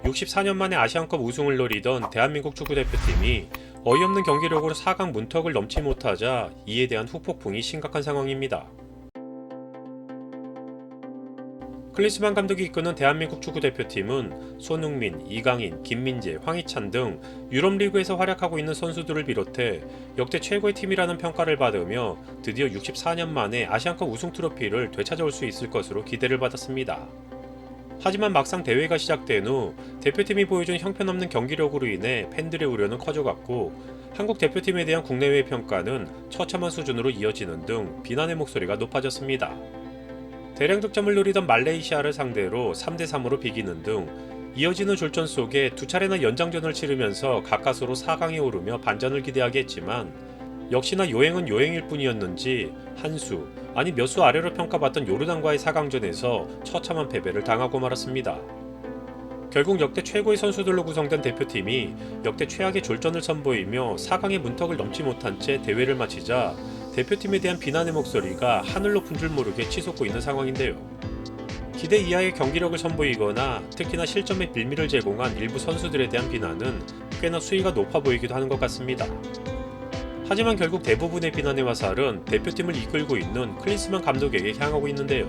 64년 만에 아시안컵 우승을 노리던 대한민국 축구대표팀이 어이없는 경기력으로 4강 문턱을 넘지 못하자 이에 대한 후폭풍이 심각한 상황입니다. 클린스만 감독이 이끄는 대한민국 축구대표팀은 손흥민, 이강인, 김민재, 황희찬 등 유럽리그에서 활약하고 있는 선수들을 비롯해 역대 최고의 팀이라는 평가를 받으며 드디어 64년 만에 아시안컵 우승 트로피를 되찾아올 수 있을 것으로 기대를 받았습니다. 하지만 막상 대회가 시작된 후 대표팀이 보여준 형편없는 경기력으로 인해 팬들의 우려는 커져갔고 한국 대표팀에 대한 국내외 평가는 처참한 수준으로 이어지는 등 비난의 목소리가 높아졌습니다. 대량 득점을 노리던 말레이시아를 상대로 3대3으로 비기는 등 이어지는 졸전 속에 두 차례나 연장전을 치르면서 가까스로 4강에 오르며 반전을 기대하게 했지만 역시나 요행은 요행일 뿐이었는지 한 수, 아니 몇 수 아래로 평가받던 요르단과의 4강전에서 처참한 패배를 당하고 말았습니다. 결국 역대 최고의 선수들로 구성된 대표팀이 역대 최악의 졸전을 선보이며 4강의 문턱을 넘지 못한 채 대회를 마치자 대표팀에 대한 비난의 목소리가 하늘 높은 줄 모르게 치솟고 있는 상황인데요. 기대 이하의 경기력을 선보이거나 특히나 실점에 빌미를 제공한 일부 선수들에 대한 비난은 꽤나 수위가 높아 보이기도 하는 것 같습니다. 하지만 결국 대부분의 비난의 화살은 대표팀을 이끌고 있는 클린스만 감독에게 향하고 있는데요.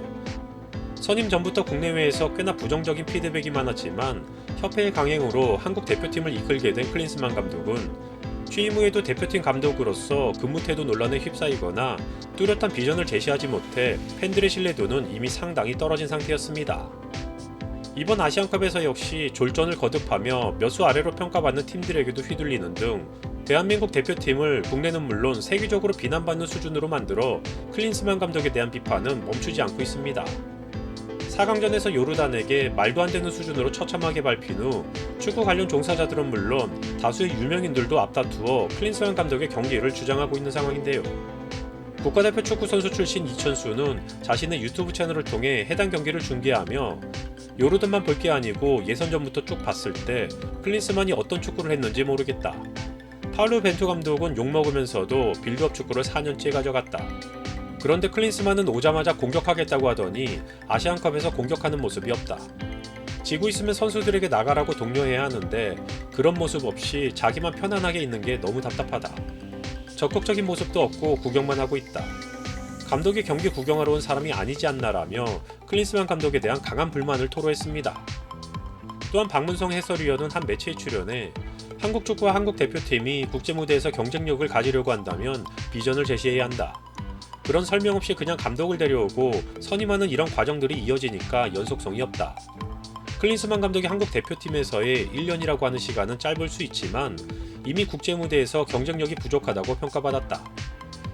선임 전부터 국내외에서 꽤나 부정적인 피드백이 많았지만 협회의 강행으로 한국 대표팀을 이끌게 된 클린스만 감독은 취임 후에도 대표팀 감독으로서 근무 태도 논란에 휩싸이거나 뚜렷한 비전을 제시하지 못해 팬들의 신뢰도는 이미 상당히 떨어진 상태였습니다. 이번 아시안컵에서 역시 졸전을 거듭하며 몇 수 아래로 평가받는 팀들에게도 휘둘리는 등 대한민국 대표팀을 국내는 물론 세계적으로 비난받는 수준으로 만들어 클린스만 감독에 대한 비판은 멈추지 않고 있습니다. 4강전에서 요르단에게 말도 안 되는 수준으로 처참하게 밟힌 후 축구 관련 종사자들은 물론 다수의 유명인들도 앞다투어 클린스만 감독의 경기를 주장하고 있는 상황인데요. 국가대표 축구선수 출신 이천수는 자신의 유튜브 채널을 통해 해당 경기를 중계하며 요르단만 볼 게 아니고 예선전부터 쭉 봤을 때 클린스만이 어떤 축구를 했는지 모르겠다. 파울루 벤투 감독은 욕먹으면서도 빌드업 축구를 4년째 가져갔다. 그런데 클린스만은 오자마자 공격하겠다고 하더니 아시안컵에서 공격하는 모습이 없다. 지고 있으면 선수들에게 나가라고 독려해야 하는데 그런 모습 없이 자기만 편안하게 있는 게 너무 답답하다. 적극적인 모습도 없고 구경만 하고 있다. 감독이 경기 구경하러 온 사람이 아니지 않나라며 클린스만 감독에 대한 강한 불만을 토로했습니다. 또한 박문성 해설위원은 한 매체에 출연해 한국 축구와 한국 대표팀이 국제무대에서 경쟁력을 가지려고 한다면 비전을 제시해야 한다. 그런 설명 없이 그냥 감독을 데려오고 선임하는 이런 과정들이 이어지니까 연속성이 없다. 클린스만 감독이 한국 대표팀에서의 1년이라고 하는 시간은 짧을 수 있지만 이미 국제무대에서 경쟁력이 부족하다고 평가받았다.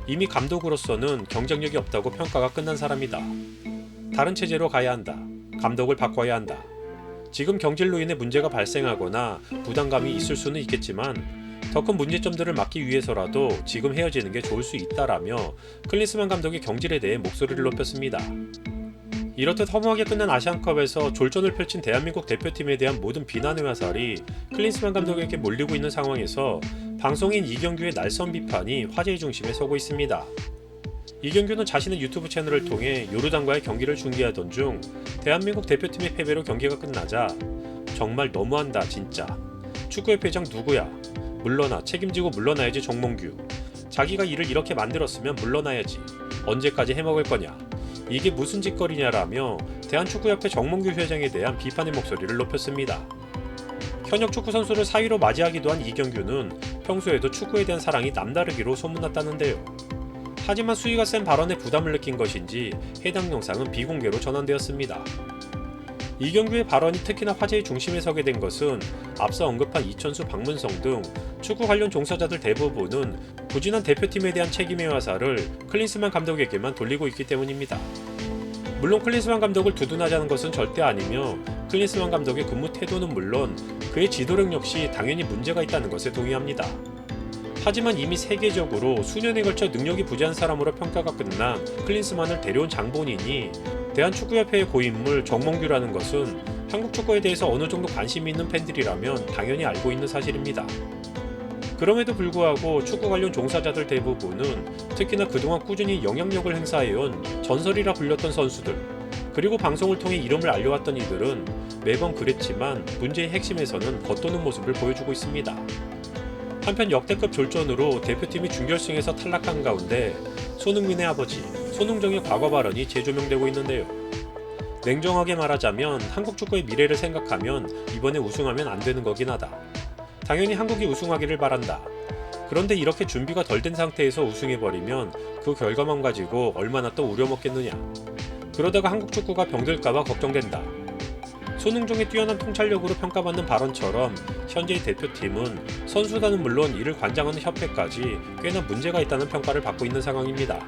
이미 감독으로서는 경쟁력이 없다고 평가가 끝난 사람이다. 다른 체제로 가야 한다. 감독을 바꿔야 한다. 지금 경질로 인해 문제가 발생하거나 부담감이 있을 수는 있겠지만 더 큰 문제점들을 막기 위해서라도 지금 헤어지는 게 좋을 수 있다라며 클린스만 감독의 경질에 대해 목소리를 높였습니다. 이렇듯 허무하게 끝난 아시안컵에서 졸전을 펼친 대한민국 대표팀에 대한 모든 비난의 화살이 클린스만 감독에게 몰리고 있는 상황에서 방송인 이경규의 날선 비판이 화제의 중심에 서고 있습니다. 이경규는 자신의 유튜브 채널을 통해 요르단과의 경기를 중계하던 중 대한민국 대표팀의 패배로 경기가 끝나자 정말 너무한다 진짜. 축구협회장 누구야? 물러나 책임지고 물러나야지 정몽규. 자기가 일을 이렇게 만들었으면 물러나야지. 언제까지 해먹을 거냐. 이게 무슨 짓거리냐라며 대한축구협회 정몽규 회장에 대한 비판의 목소리를 높였습니다. 현역 축구선수를 사위로 맞이하기도 한 이경규는 평소에도 축구에 대한 사랑이 남다르기로 소문났다는데요. 하지만 수위가 센 발언에 부담을 느낀 것인지 해당 영상은 비공개로 전환되었습니다. 이경규의 발언이 특히나 화제의 중심에 서게 된 것은 앞서 언급한 이천수, 박문성 등 축구 관련 종사자들 대부분은 부진한 대표팀에 대한 책임의 화살을 클린스만 감독에게만 돌리고 있기 때문입니다. 물론 클린스만 감독을 두둔하자는 것은 절대 아니며 클린스만 감독의 근무 태도는 물론 그의 지도력 역시 당연히 문제가 있다는 것에 동의합니다. 하지만 이미 세계적으로 수년에 걸쳐 능력이 부재한 사람으로 평가가 끝난 클린스만을 데려온 장본인이 대한축구협회의 고인물 정몽규라는 것은 한국 축구에 대해서 어느 정도 관심이 있는 팬들이라면 당연히 알고 있는 사실입니다. 그럼에도 불구하고 축구 관련 종사자들 대부분은 특히나 그동안 꾸준히 영향력을 행사해온 전설이라 불렸던 선수들, 그리고 방송을 통해 이름을 알려왔던 이들은 매번 그랬지만 문제의 핵심에서는 겉도는 모습을 보여주고 있습니다. 한편 역대급 졸전으로 대표팀이 준결승에서 탈락한 가운데 손흥민의 아버지 손흥정의 과거 발언이 재조명되고 있는데요. 냉정하게 말하자면 한국 축구의 미래를 생각하면 이번에 우승하면 안 되는 거긴 하다. 당연히 한국이 우승하기를 바란다. 그런데 이렇게 준비가 덜 된 상태에서 우승해버리면 그 결과만 가지고 얼마나 또 우려먹겠느냐. 그러다가 한국 축구가 병들까봐 걱정된다. 손흥정의 뛰어난 통찰력으로 평가받는 발언처럼 현재의 대표팀은 선수단은 물론 이를 관장하는 협회까지 꽤나 문제가 있다는 평가를 받고 있는 상황입니다.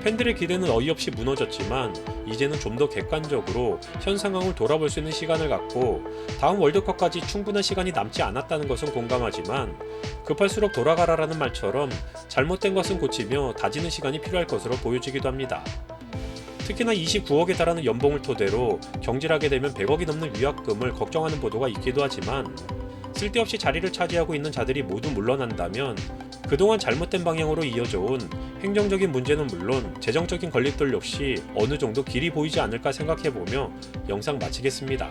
팬들의 기대는 어이없이 무너졌지만 이제는 좀 더 객관적으로 현 상황을 돌아볼 수 있는 시간을 갖고 다음 월드컵까지 충분한 시간이 남지 않았다는 것은 공감하지만 급할수록 돌아가라라는 말처럼 잘못된 것은 고치며 다지는 시간이 필요할 것으로 보여지기도 합니다. 특히나 29억에 달하는 연봉을 토대로 경질하게 되면 100억이 넘는 위약금을 걱정하는 보도가 있기도 하지만 쓸데없이 자리를 차지하고 있는 자들이 모두 물러난다면 그동안 잘못된 방향으로 이어져 온 행정적인 문제는 물론 재정적인 걸림돌 역시 어느 정도 길이 보이지 않을까 생각해보며 영상 마치겠습니다.